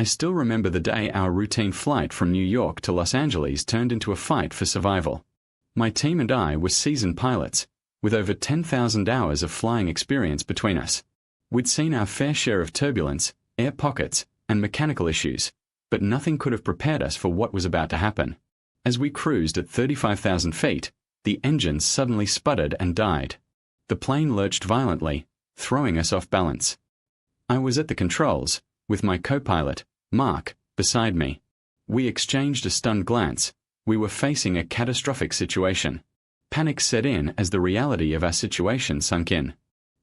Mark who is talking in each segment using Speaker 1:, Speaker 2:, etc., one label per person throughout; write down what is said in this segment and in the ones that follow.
Speaker 1: I still remember the day our routine flight from New York to Los Angeles turned into a fight for survival. My team and I were seasoned pilots, with over 10,000 hours of flying experience between us. We'd seen our fair share of turbulence, air pockets, and mechanical issues, but nothing could have prepared us for what was about to happen. As we cruised at 35,000 feet, the engines suddenly sputtered and died. The plane lurched violently, throwing us off balance. I was at the controls, with my co-pilot, Mark, beside me. We exchanged a stunned glance. We were facing a catastrophic situation. Panic set in as the reality of our situation sunk in.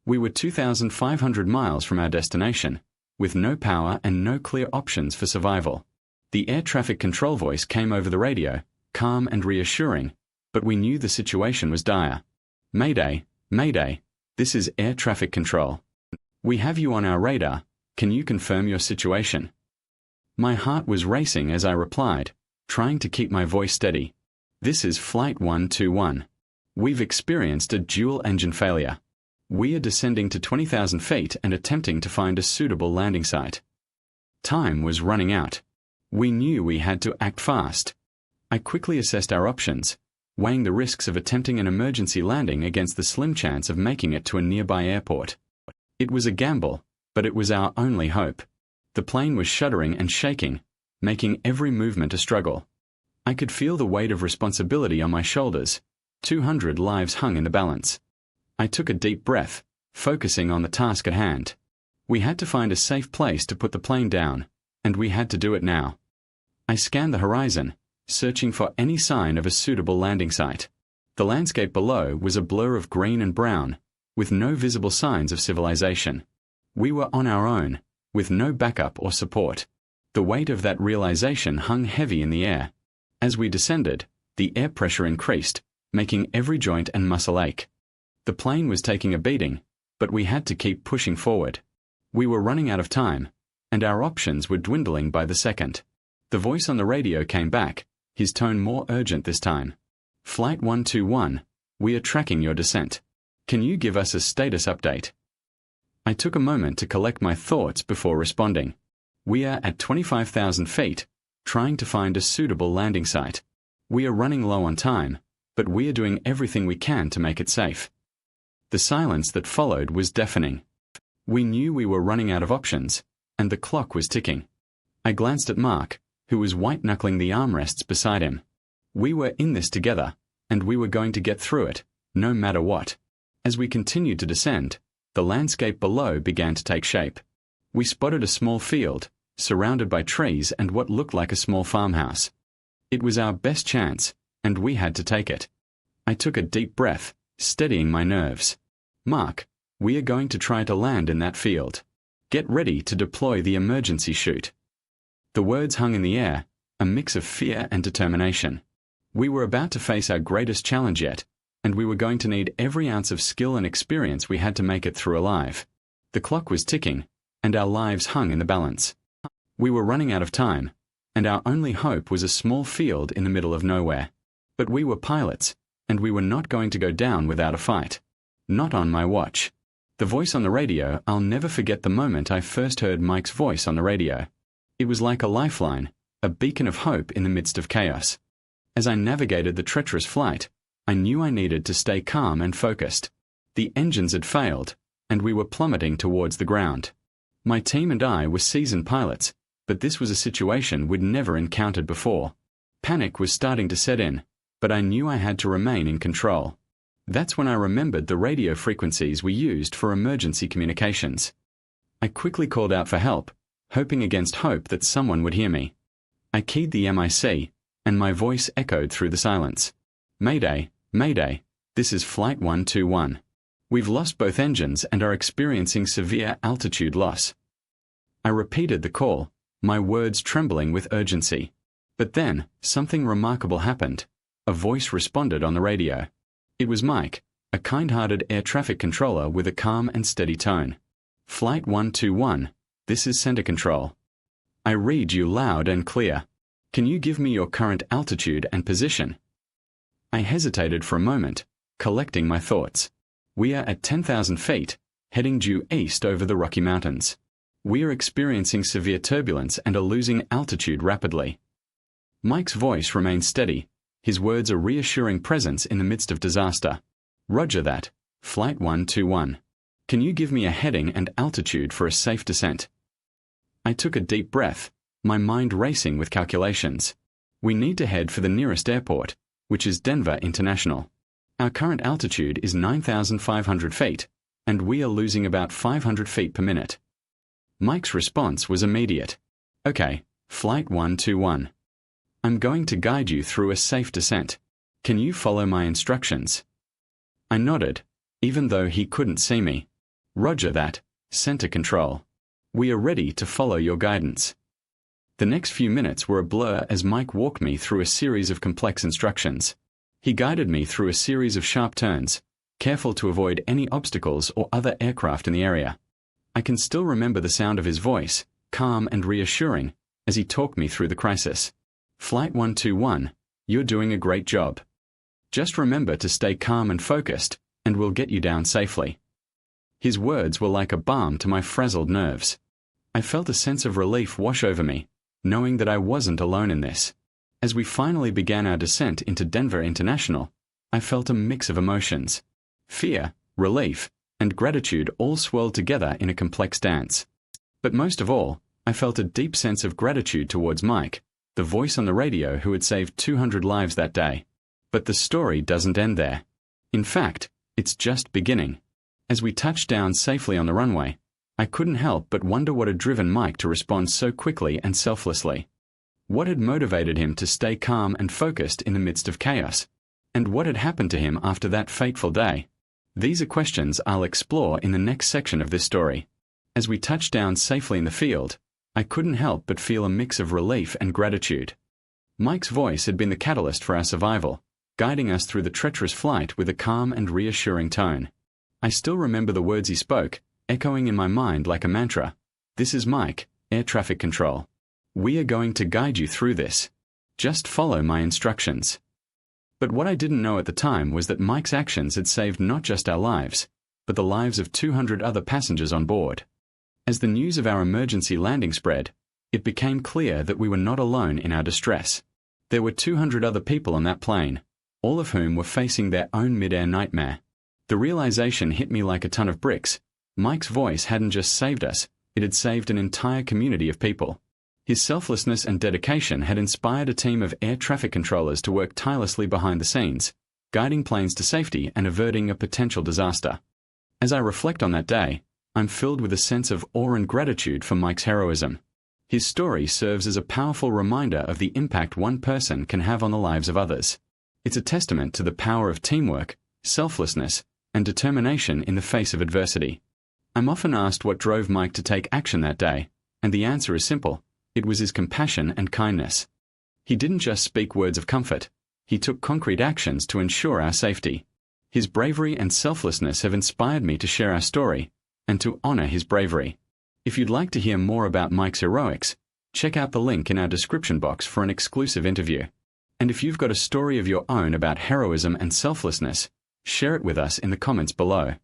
Speaker 1: We were 2,500 miles from our destination, with no power and no clear options for survival. The air traffic control voice came over the radio, calm and reassuring, but we knew the situation was dire. "Mayday, Mayday, this is air traffic control. We have you on our radar. Can you confirm your situation?" My heart was racing as I replied, trying to keep my voice steady. "This is Flight 121. We've experienced a dual engine failure. We are descending to 20,000 feet and attempting to find a suitable landing site." Time was running out. We knew we had to act fast. I quickly assessed our options, weighing the risks of attempting an emergency landing against the slim chance of making it to a nearby airport. It was a gamble, but it was our only hope. The plane was shuddering and shaking, making every movement a struggle. I could feel the weight of responsibility on my shoulders. 200 lives hung in the balance. I took a deep breath, focusing on the task at hand. We had to find a safe place to put the plane down, and we had to do it now. I scanned the horizon, searching for any sign of a suitable landing site. The landscape below was a blur of green and brown, with no visible signs of civilization. We were on our own, with no backup or support. The weight of that realization hung heavy in the air. As we descended, the air pressure increased, making every joint and muscle ache. The plane was taking a beating, but we had to keep pushing forward. We were running out of time, and our options were dwindling by the second. The voice on the radio came back, his tone more urgent this time. "Flight 121, we are tracking your descent. Can you give us a status update?" I took a moment to collect my thoughts before responding. "We are at 25,000 feet, trying to find a suitable landing site. We are running low on time, but we are doing everything we can to make it safe." The silence that followed was deafening. We knew we were running out of options, and the clock was ticking. I glanced at Mark, who was white-knuckling the armrests beside him. We were in this together, and we were going to get through it, no matter what. As we continued to descend, the landscape below began to take shape. We spotted a small field, surrounded by trees and what looked like a small farmhouse. It was our best chance, and we had to take it. I took a deep breath, steadying my nerves. "Mark, we are going to try to land in that field. Get ready to deploy the emergency chute." The words hung in the air, a mix of fear and determination. We were about to face our greatest challenge yet, and we were going to need every ounce of skill and experience we had to make it through alive. The clock was ticking, and our lives hung in the balance. We were running out of time, and our only hope was a small field in the middle of nowhere. But we were pilots, and we were not going to go down without a fight. Not on my watch. The voice on the radio, I'll never forget the moment I first heard Mike's voice on the radio. It was like a lifeline, a beacon of hope in the midst of chaos. As I navigated the treacherous flight, I knew I needed to stay calm and focused. The engines had failed, and we were plummeting towards the ground. My team and I were seasoned pilots, but this was a situation we'd never encountered before. Panic was starting to set in, but I knew I had to remain in control. That's when I remembered the radio frequencies we used for emergency communications. I quickly called out for help, hoping against hope that someone would hear me. I keyed the MIC, and my voice echoed through the silence. "Mayday, Mayday, this is Flight 121. We've lost both engines and are experiencing severe altitude loss." I repeated the call, my words trembling with urgency. But then, something remarkable happened. A voice responded on the radio. It was Mike, a kind-hearted air traffic controller with a calm and steady tone. "Flight 121, this is Center Control. I read you loud and clear. Can you give me your current altitude and position?" I hesitated for a moment, collecting my thoughts. "We are at 10,000 feet, heading due east over the Rocky Mountains." We are experiencing severe turbulence and are losing altitude rapidly. Mike's voice remains steady. His words a reassuring presence in the midst of disaster. Roger that. Flight 121. Can you give me a heading and altitude for a safe descent? I took a deep breath, my mind racing with calculations. We need to head for the nearest airport, which is Denver International. Our current altitude is 9,500 feet, and we are losing about 500 feet per minute. Mike's response was immediate. Okay, Flight 121. I'm going to guide you through a safe descent. Can you follow my instructions? I nodded, even though he couldn't see me. Roger that, Center Control. We are ready to follow your guidance. The next few minutes were a blur as Mike walked me through a series of complex instructions. He guided me through a series of sharp turns, careful to avoid any obstacles or other aircraft in the area. I can still remember the sound of his voice, calm and reassuring, as he talked me through the crisis. Flight 121, you're doing a great job. Just remember to stay calm and focused, and we'll get you down safely. His words were like a balm to my frazzled nerves. I felt a sense of relief wash over me, knowing that I wasn't alone in this. As we finally began our descent into Denver International, I felt a mix of emotions. Fear, relief, and gratitude all swirled together in a complex dance. But most of all, I felt a deep sense of gratitude towards Mike, the voice on the radio who had saved 200 lives that day. But the story doesn't end there. In fact, it's just beginning. As we touched down safely on the runway, I couldn't help but wonder what had driven Mike to respond so quickly and selflessly. What had motivated him to stay calm and focused in the midst of chaos? And what had happened to him after that fateful day? These are questions I'll explore in the next section of this story. As we touched down safely in the field, I couldn't help but feel a mix of relief and gratitude. Mike's voice had been the catalyst for our survival, guiding us through the treacherous flight with a calm and reassuring tone. I still remember the words he spoke, echoing in my mind like a mantra. This is Mike, Air Traffic Control. We are going to guide you through this. Just follow my instructions. But what I didn't know at the time was that Mike's actions had saved not just our lives, but the lives of 200 other passengers on board. As the news of our emergency landing spread, it became clear that we were not alone in our distress. There were 200 other people on that plane, all of whom were facing their own mid-air nightmare. The realization hit me like a ton of bricks. Mike's voice hadn't just saved us, it had saved an entire community of people. His selflessness and dedication had inspired a team of air traffic controllers to work tirelessly behind the scenes, guiding planes to safety and averting a potential disaster. As I reflect on that day, I'm filled with a sense of awe and gratitude for Mike's heroism. His story serves as a powerful reminder of the impact one person can have on the lives of others. It's a testament to the power of teamwork, selflessness, and determination in the face of adversity. I'm often asked what drove Mike to take action that day, and the answer is simple. It was his compassion and kindness. He didn't just speak words of comfort, he took concrete actions to ensure our safety. His bravery and selflessness have inspired me to share our story, and to honor his bravery. If you'd like to hear more about Mike's heroics, check out the link in our description box for an exclusive interview. And if you've got a story of your own about heroism and selflessness, share it with us in the comments below.